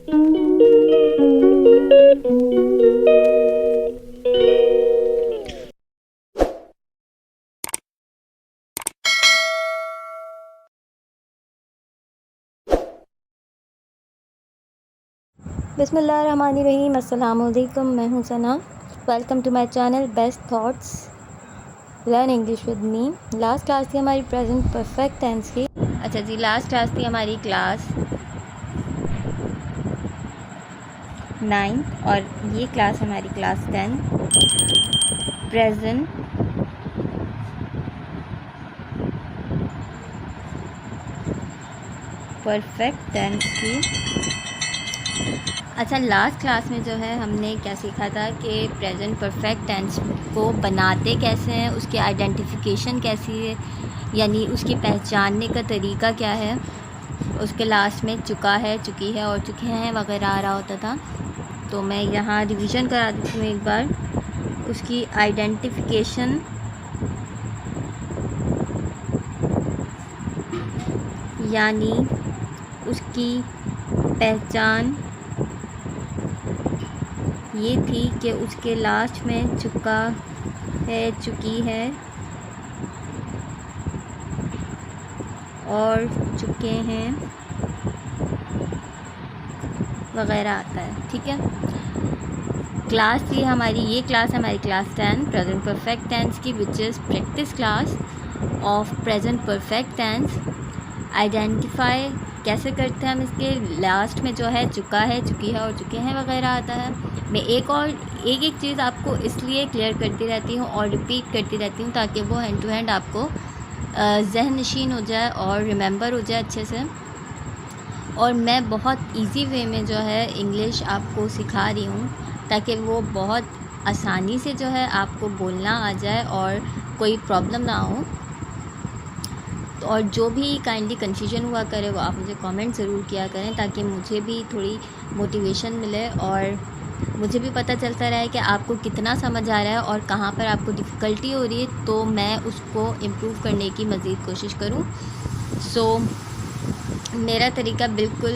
बिस्मिल्लाहिर्रहमानिर्रहीम। अस्सलाम वालेकुम। मैं हूँ Sana. Welcome to my channel best thoughts learn English with me. Last class थी हमारी प्रेजेंट परफेक्ट टेंस की। अच्छा जी, लास्ट क्लास थी हमारी क्लास 9 और ये क्लास हमारी क्लास 10 प्रेजेंट परफेक्ट टेंस की। अच्छा, लास्ट क्लास में जो है हमने क्या सीखा था कि प्रेजेंट परफेक्ट टेंस को बनाते कैसे हैं, उसकी आइडेंटिफिकेशन कैसी है, यानी उसकी पहचानने का तरीका क्या है। उसके लास्ट में चुका है, चुकी है और चुके हैं वगैरह आ रहा होता था। तो मैं यहाँ रिवीजन करा देती हूँ एक बार। उसकी आइडेंटिफिकेशन यानी उसकी पहचान ये थी कि उसके लास्ट में चुका है, चुकी है और चुके हैं वगैरह आता है। ठीक है, क्लास थी हमारी, ये क्लास हमारी क्लास 10 प्रेजेंट परफेक्ट टेंस की, which is practice class of present perfect tense. Identify कैसे करते हैं हम, इसके लास्ट में जो है चुका है, चुकी है और चुके हैं वगैरह आता है। मैं एक चीज़ आपको इसलिए क्लियर करती रहती हूँ और रिपीट करती रहती हूँ ताकि वो हैंड टू हैंड आपको जहन नशीन हो जाए और रिमेंबर हो जाए अच्छे से। और मैं बहुत इजी वे में जो है इंग्लिश आपको सिखा रही हूँ ताकि वो बहुत आसानी से जो है आपको बोलना आ जाए और कोई प्रॉब्लम ना हो। और जो भी काइंडली कन्फ्यूजन हुआ करे वो आप मुझे कमेंट ज़रूर किया करें ताकि मुझे भी थोड़ी मोटिवेशन मिले और मुझे भी पता चलता रहे कि आपको कितना समझ आ रहा है और कहाँ पर आपको डिफ़िकल्टी हो रही है, तो मैं उसको इम्प्रूव करने की मज़ीद कोशिश करूँ। मेरा तरीका बिल्कुल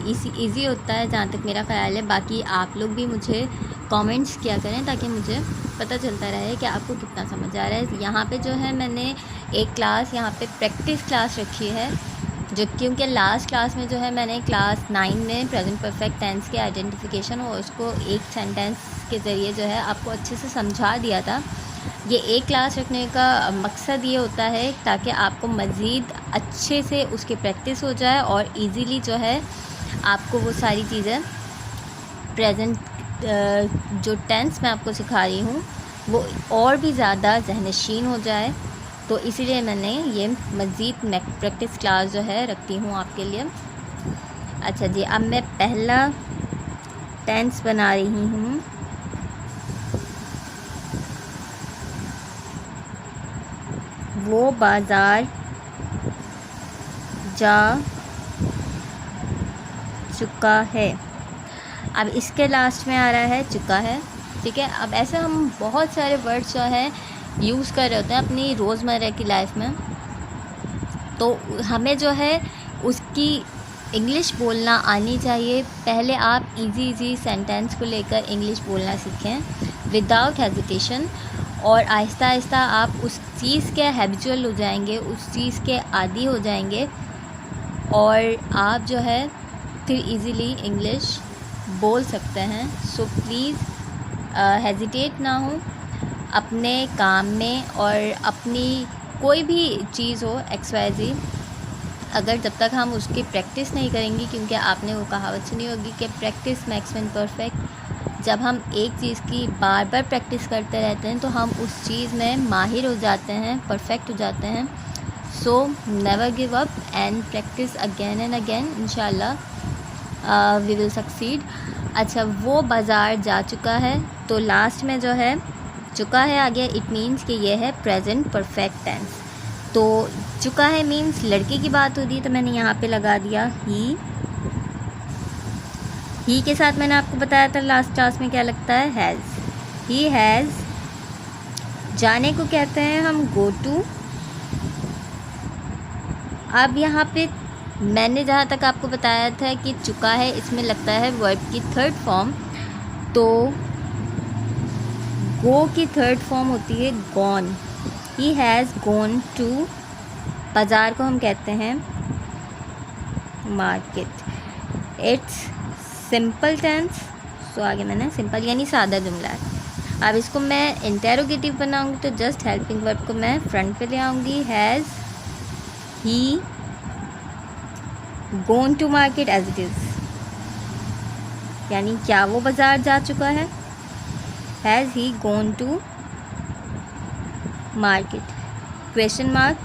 ईज़ी होता है जहाँ तक मेरा ख़्याल है। बाकी आप लोग भी मुझे कमेंट्स किया करें ताकि मुझे पता चलता रहे कि आपको कितना समझ आ रहा है। यहाँ पे जो है मैंने एक क्लास यहाँ पे प्रैक्टिस क्लास रखी है, जो क्योंकि लास्ट क्लास में जो है मैंने क्लास 9 में प्रेजेंट परफेक्ट टेंस के आइडेंटिफिकेशन और उसको एक सेंटेंस के ज़रिए जो है आपको अच्छे से समझा दिया था। ये एक क्लास रखने का मकसद ये होता है ताकि आपको मज़ीद अच्छे से उसकी प्रैक्टिस हो जाए और इजीली जो है आपको वो सारी चीज़ें प्रेजेंट जो टेंस मैं आपको सिखा रही हूँ वो और भी ज़्यादा ज़हनशीन हो जाए। तो इसीलिए मैंने ये मज़ीद प्रैक्टिस क्लास जो है रखती हूँ आपके लिए। अच्छा जी, अब मैं पहला टेंस बना रही हूँ। वो बाज़ार जा चुका है। अब इसके लास्ट में आ रहा है चुका है। ठीक है, अब ऐसे हम बहुत सारे वर्ड्स जो हैं यूज़ कर रहे होते हैं अपनी रोज़मर्रा की लाइफ में, तो हमें जो है उसकी इंग्लिश बोलना आनी चाहिए। पहले आप इजी सेंटेंस को लेकर इंग्लिश बोलना सीखें विदाउट हेजिटेशन, और आहिस्ता आहिस्ता आप उस चीज़ के हैबिचुअल हो जाएंगे, उस चीज़ के आदी हो जाएंगे और आप जो है फिर इजीली इंग्लिश बोल सकते हैं। सो प्लीज़ हेजिटेट ना हो अपने काम में, और अपनी कोई भी चीज़ हो XYZ, अगर जब तक हम उसकी प्रैक्टिस नहीं करेंगे, क्योंकि आपने वो कहावत सुनी होगी कि प्रैक्टिस मेक्स मैन परफेक्ट। जब हम एक चीज़ की बार बार प्रैक्टिस करते रहते हैं तो हम उस चीज़ में माहिर हो जाते हैं, परफेक्ट हो जाते हैं। So never give up and practice again and again, इंशाल्लाह वी विल सक्सीड। अच्छा, वो बाज़ार जा चुका है, तो लास्ट में जो है चुका है आ गया। इट मीन्स कि ये है प्रेजेंट परफेक्ट टेंस। तो चुका है मीन्स लड़के की बात हो रही है, तो मैंने यहाँ पे लगा दिया ही के साथ मैंने आपको बताया था लास्ट क्लास में क्या लगता है, हैज़। He has. जाने को कहते हैं हम गो टू। अब यहाँ पे मैंने जहाँ तक आपको बताया था कि चुका है, इसमें लगता है वर्ब की थर्ड फॉर्म, तो गो की थर्ड फॉर्म होती है gone. He has gone to, बाज़ार को हम कहते हैं market. It's simple tense, so आगे मैंने सिंपल यानी सादा जुमला है। अब इसको मैं इंटेरोगेटिव बनाऊंगी तो जस्ट हेल्पिंग वर्ब को मैं फ्रंट पे ले आऊँगी। Has he gone to market as it is, यानी क्या वो बाज़ार जा चुका है। Has he gone to market, question mark,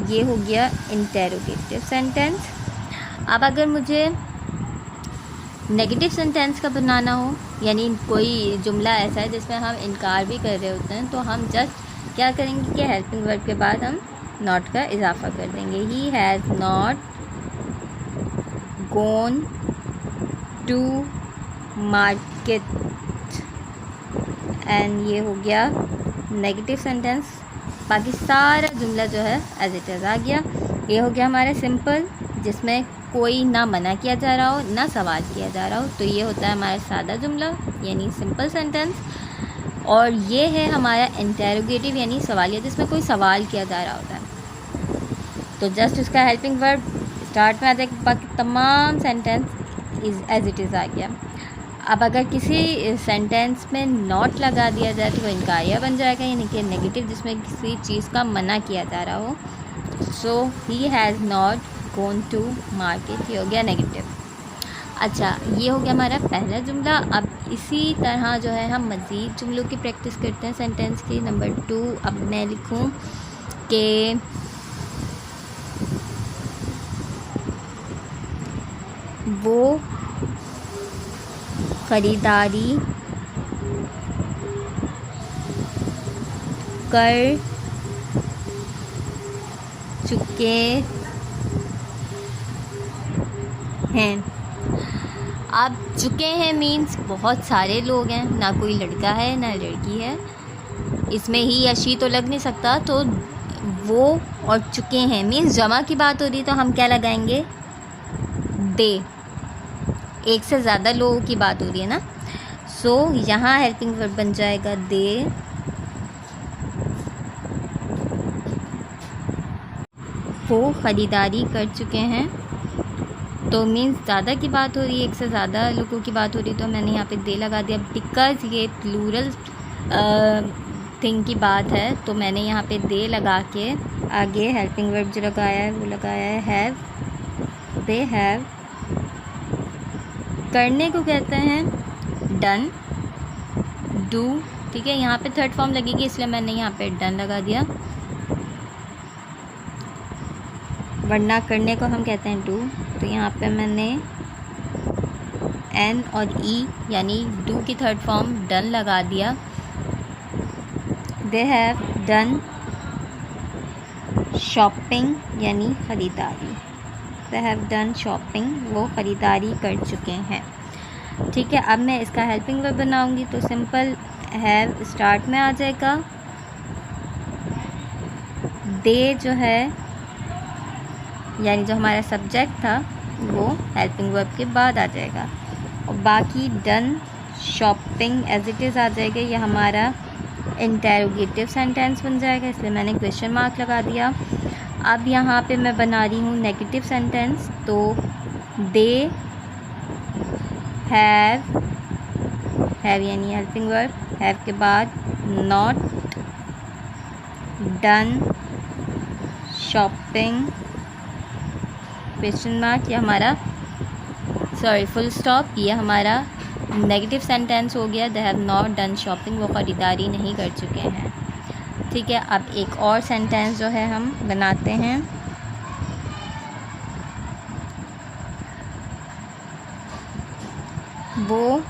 ये हो गया इंटेरोगेटिव सेंटेंस। अब अगर मुझे नेगेटिव सेंटेंस का बनाना हो, यानी कोई जुमला ऐसा है जिसमें हम इनकार भी कर रहे होते हैं, तो हम जस्ट क्या करेंगे कि हेल्पिंग वर्ब के बाद हम नॉट का इजाफा कर देंगे। He has not gone to market, and ये हो गया नेगेटिव सेंटेंस। बाकी सारा जुमला जो है एज इट इज़ आ गया। ये हो गया हमारा सिंपल, जिसमें कोई ना मना किया जा रहा हो ना सवाल किया जा रहा हो, तो ये होता है हमारा सादा जुमला यानी सिंपल सेंटेंस। और ये है हमारा इंटेरोगेटिव यानी सवालिया, जिसमें कोई सवाल किया जा रहा होता है। तो जस्ट उसका हेल्पिंग वर्ब स्टार्ट में आ जाएगा, बाकी तमाम sentence is as it is आ गया। अब अगर किसी सेंटेंस में नॉट लगा दिया जाए तो वो इनकारिया बन जाएगा, यानी कि नेगेटिव, जिसमें किसी चीज़ का मना किया जा रहा हो। So he has not gone to market, ये हो गया नेगेटिव। अच्छा, ये हो गया हमारा पहला जुमला। अब इसी तरह जो है हम मज़ीद जुमलों की प्रैक्टिस करते हैं सेंटेंस की। नंबर 2, अब मैं लिखूं कि वो ख़रीदारी कर चुके हैं। अब चुके हैं मीन्स बहुत सारे लोग हैं, ना कोई लड़का है ना लड़की है, इसमें ही या शी तो लग नहीं सकता। तो वो और चुके हैं मीन्स जमा की बात हो रही, तो हम क्या लगाएंगे, दे, एक से ज़्यादा लोगों की बात हो रही है ना। सो यहाँ हेल्पिंग वर्ब बन जाएगा दे, वो ख़रीदारी कर चुके हैं। तो मीन्स ज़्यादा की बात हो रही है, एक से ज़्यादा लोगों की बात हो रही है, तो मैंने यहाँ पे दे लगा दिया। बिकॉज़ ये प्लूरल थिंग की बात है, तो मैंने यहाँ पे दे लगा के आगे हेल्पिंग वर्ब जो लगाया है वो लगाया है हैव। दे हैव, करने को कहते हैं डन, डू, ठीक है। यहाँ पे थर्ड फॉर्म लगेगी, इसलिए मैंने यहाँ पे डन लगा दिया, वरना करने को हम कहते हैं डू। तो यहाँ पे मैंने एन और ई यानी डू की थर्ड फॉर्म डन लगा दिया। दे हैव डन शॉपिंग यानी ख़रीदारी, दे हैव डन शॉपिंग, वो ख़रीदारी कर चुके हैं, ठीक है। अब मैं इसका हेल्पिंग वर्ब बनाऊंगी, तो सिंपल हैव स्टार्ट में आ जाएगा, दे जो है यानी जो हमारा सब्जेक्ट था वो हेल्पिंग वर्ब के बाद आ जाएगा, और बाकी done shopping as it is आ जाएगा। ये हमारा इंटेरोगेटिव सेंटेंस बन जाएगा, इसलिए मैंने क्वेश्चन मार्क लगा दिया। अब यहाँ पे मैं बना रही हूँ नेगेटिव सेंटेंस, तो दे हैव यानी हेल्पिंग वर्ब, हैव के बाद not done shopping question mark, ये हमारा फुल स्टॉप, ये हमारा नेगेटिव सेंटेंस हो गया। They have not done shopping, वो ख़रीदारी नहीं कर चुके हैं, ठीक है। अब एक और सेंटेंस जो है हम बनाते हैं, वो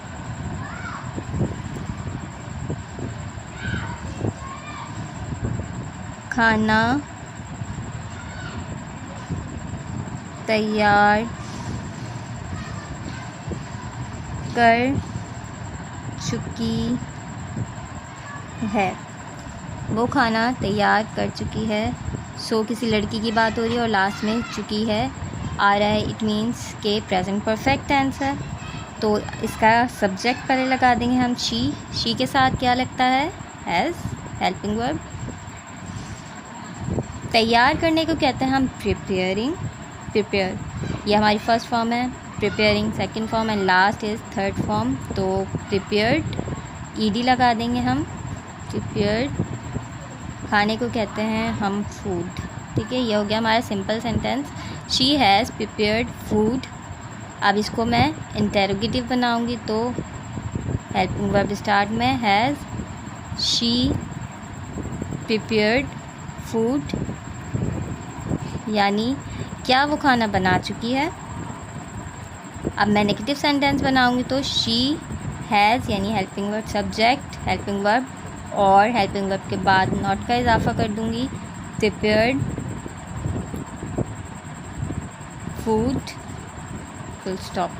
खाना तैयार कर चुकी है, वो खाना तैयार कर चुकी है। सो किसी लड़की की बात हो रही है और लास्ट में चुकी है, आ रहा है, इट मीन्स के प्रेजेंट परफेक्ट टेंस है। तो इसका सब्जेक्ट पहले लगा देंगे हम शी के साथ क्या लगता है, हैज़, हेल्पिंग वर्ब। तैयार करने को कहते हैं हम प्रिपेयरिंग, प्रिपेयर, ये हमारी फर्स्ट फॉर्म है, preparing second form and last is third form. तो प्रिपेयर्ड ईडी लगा देंगे हम, प्रिपेयर्ड खाने को कहते हैं हम फूड, ठीक है। ये हो गया हमारा simple sentence, she has prepared food. अब इसको मैं इंटेरोगेटिव बनाऊंगी तो हेल्पिंग वर्ब स्टार्ट में, हैज़ शी प्रिपेयर्ड फूड, यानी क्या वो खाना बना चुकी है। अब मैं नेगेटिव सेंटेंस बनाऊंगी तो शी हैज़ यानी helping verb subject helping verb और हेल्पिंग वर्ब के बाद नॉट का इजाफा कर दूंगी, प्रिपेयर्ड फूड, फुल स्टॉप।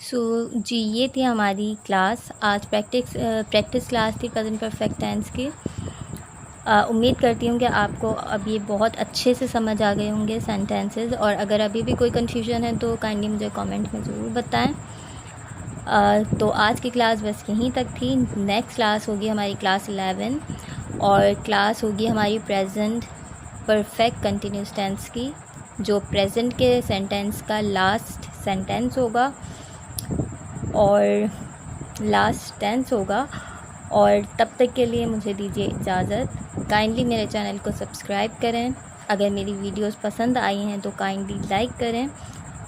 सो जी ये थी हमारी क्लास, आज प्रैक्टिस क्लास थी प्रेजेंट परफेक्ट टेंस की। उम्मीद करती हूँ कि आपको अब ये बहुत अच्छे से समझ आ गए होंगे सेंटेंसेस, और अगर अभी भी कोई कन्फ्यूजन है तो काइंडली मुझे कमेंट में ज़रूर बताएं। तो आज की क्लास बस यहीं तक थी। नेक्स्ट क्लास होगी हमारी क्लास 11 और क्लास होगी हमारी प्रेजेंट परफेक्ट कंटिन्यूस टेंस की, जो प्रेजेंट के सेंटेंस का लास्ट सेंटेंस होगा और लास्ट टेंस होगा। और तब तक के लिए मुझे दीजिए इजाज़त। काइंडली मेरे चैनल को सब्सक्राइब करें, अगर मेरी वीडियोस पसंद आई हैं तो काइंडली लाइक करें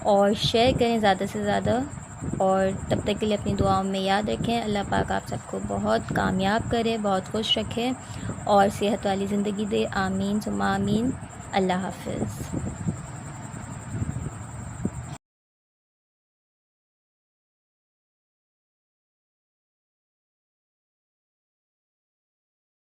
और शेयर करें ज़्यादा से ज़्यादा। और तब तक के लिए अपनी दुआओं में याद रखें। अल्लाह पाक आप सबको बहुत कामयाब करे, बहुत खुश रखे और सेहत वाली ज़िंदगी दे। आमीन सुम्मा आमीन। अल्लाह हाफ़िज़।